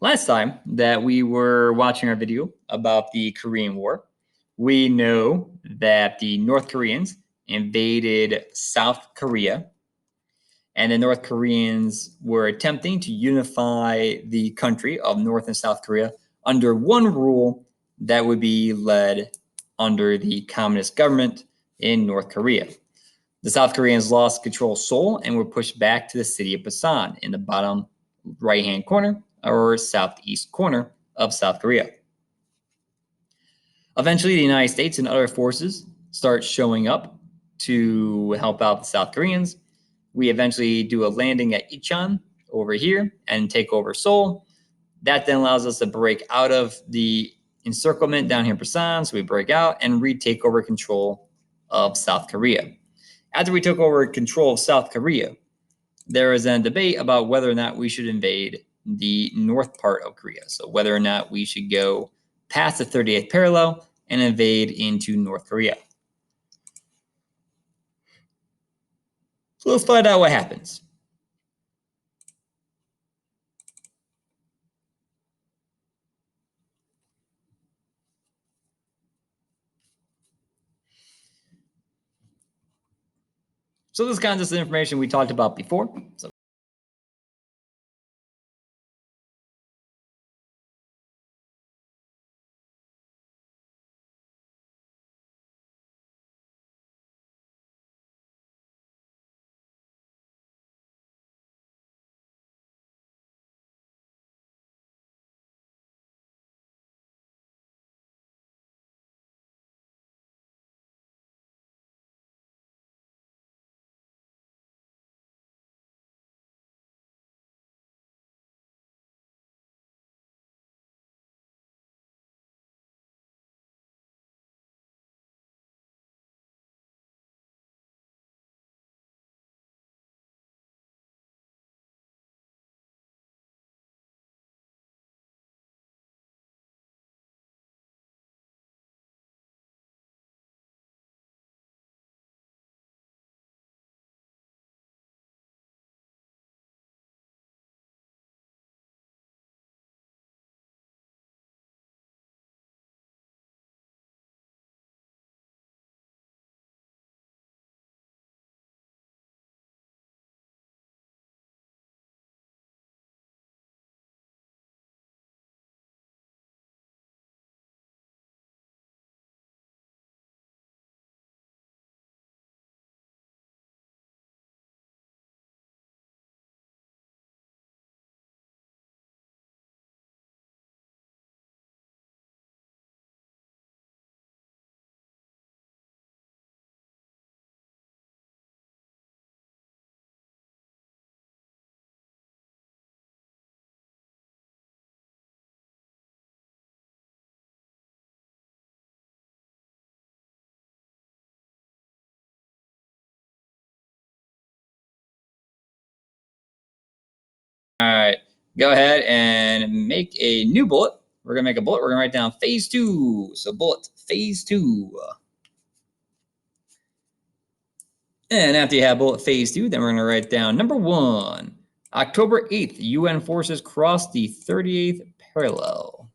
Last time that we were watching our video about the Korean War, we know that the North Koreans invaded South Korea, and the North Koreans were attempting to unify the country of North and South Korea under one rule that would be led under the communist government in North Korea. The South Koreans lost control of Seoul and were pushed back to the city of Busan in the bottom right-hand corner or southeast corner of South Korea. Eventually, the United States and other forces start showing up to help out the South Koreans. We eventually do a landing at Icheon over here and take over Seoul. That then allows us to break out of the encirclement down here in Busan. So we break out and retake over control of South Korea. After we took over control of South Korea, there is a debate about whether or not we should invade the north part of Korea. So whether or not we should go past the 38th parallel and invade into North Korea. So let's find out what happens. So this is kind of just the information we talked about before. So all right, go ahead and make a new bullet. We're gonna make a bullet. We're gonna write down phase 2. So bullet phase 2. And after you have bullet phase 2, then we're gonna write down number 1. October 8th, UN forces crossed the 38th parallel.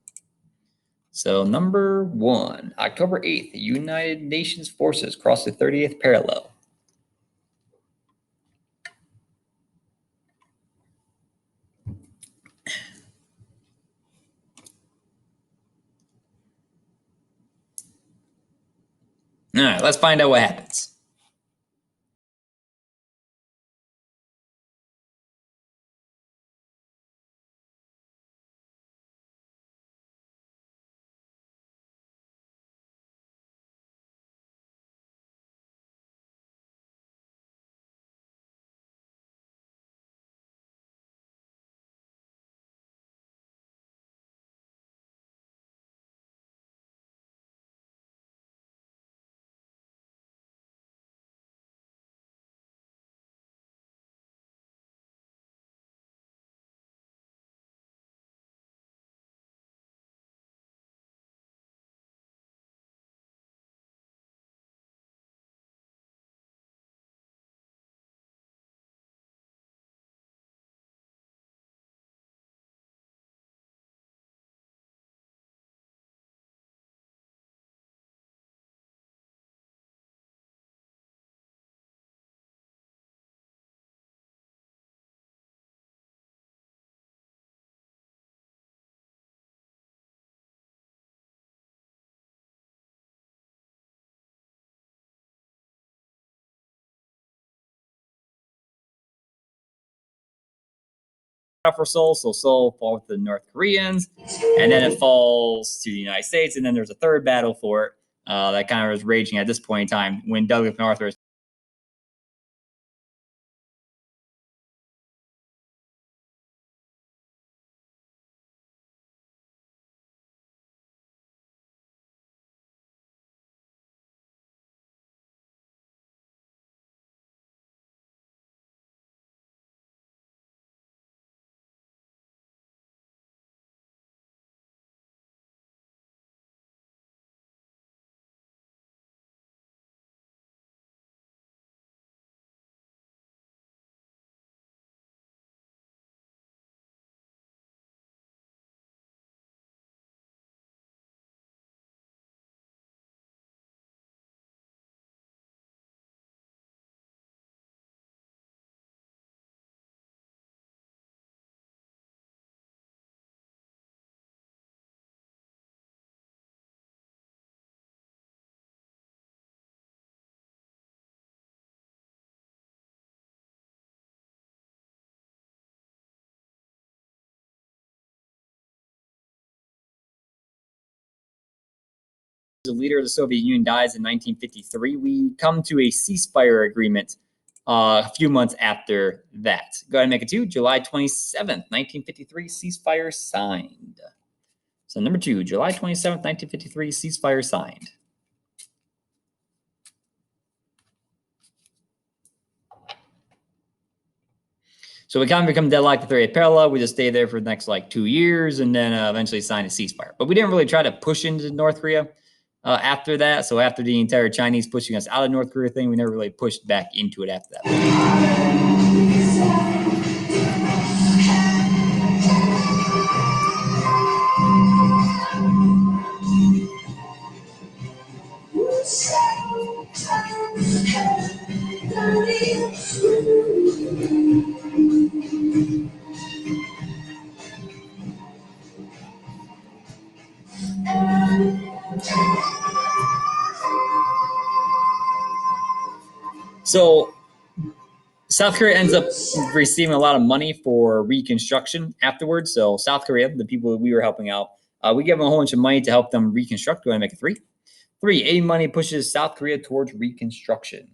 So number 1, October 8th, United Nations forces crossed the 38th parallel. All right, let's find out what happens. for Seoul, so Seoul falls to the North Koreans, and then it falls to the United States, and then there's a third battle for it that kind of was raging at this point in time when Douglas MacArthur the leader of the Soviet Union dies in 1953, we come to a ceasefire agreement a few months after that. Go ahead and make it 2, July 27th, 1953, ceasefire signed. So number 2, July 27th, 1953, ceasefire signed. So we kind of become deadlocked at 38th parallel. We just stay there for the next like 2 years and then eventually sign a ceasefire. But we didn't really try to push into North Korea after that. So after the entire Chinese pushing us out of North Korea thing, we never really pushed back into it after that. So South Korea ends up receiving a lot of money for reconstruction afterwards. So South Korea, the people that we were helping out, we give them a whole bunch of money to help them reconstruct. Go ahead and make it 3. 3, aid money pushes South Korea towards reconstruction.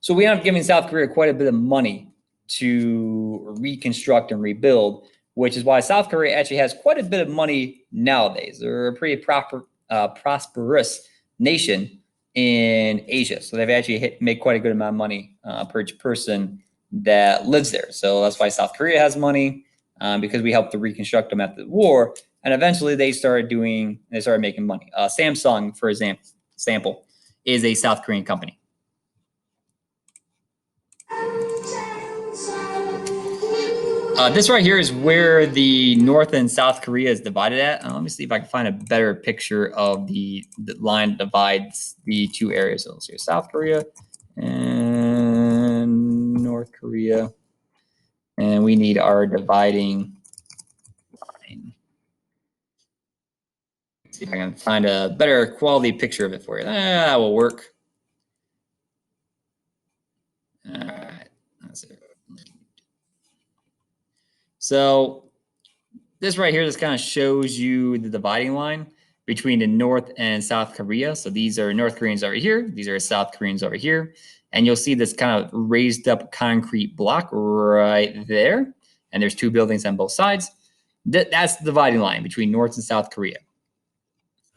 So we end up giving South Korea quite a bit of money to reconstruct and rebuild, which is why South Korea actually has quite a bit of money nowadays. They're a pretty prosperous nation in Asia. So they've actually made quite a good amount of money per each person that lives there. So that's why South Korea has money, because we helped to reconstruct them after the war. And eventually they started making money. Samsung, for example, is a South Korean company. This right here is where the North and South Korea is divided at. Let me see if I can find a better picture of the line that divides the two areas. So let's see, South Korea and North Korea. And we need our dividing line. Let's see if I can find a better quality picture of it for you. That will work. All right. That's it. So this right here just kind of shows you the dividing line between the North and South Korea. So these are North Koreans over here. These are South Koreans over here. And you'll see this kind of raised up concrete block right there. And there's 2 buildings on both sides. That's the dividing line between North and South Korea.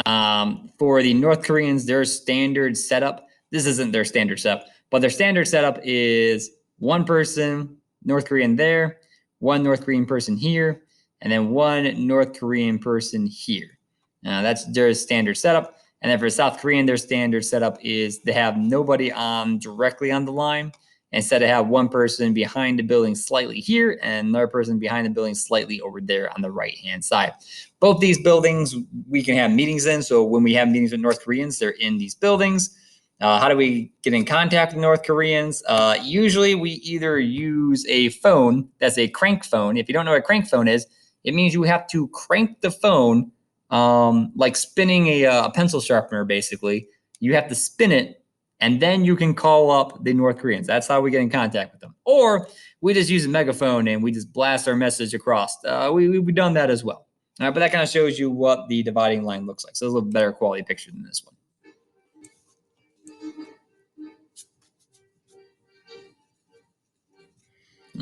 For the North Koreans, their standard setup, this isn't their standard setup, but their standard setup is 1 person, North Korean there, 1 North Korean person here, and then 1 North Korean person here. That's their standard setup. And then for South Korean, their standard setup is they have nobody directly on the line. Instead, they have 1 person behind the building slightly here and another person behind the building slightly over there on the right-hand side. Both these buildings we can have meetings in. So when we have meetings with North Koreans, they're in these buildings. How do we get in contact with North Koreans? Usually we either use a phone that's a crank phone. If you don't know what a crank phone is, it means you have to crank the phone like spinning a pencil sharpener, basically. You have to spin it and then you can call up the North Koreans. That's how we get in contact with them. Or we just use a megaphone and we just blast our message across. We've done that as well. But that kind of shows you what the dividing line looks like. So it's a little better quality picture than this one.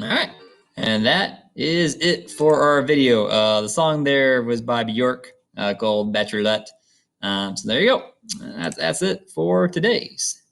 All right. And that is it for our video. The song there was by Bjork called Bachelorette. So there you go. That's it for today's.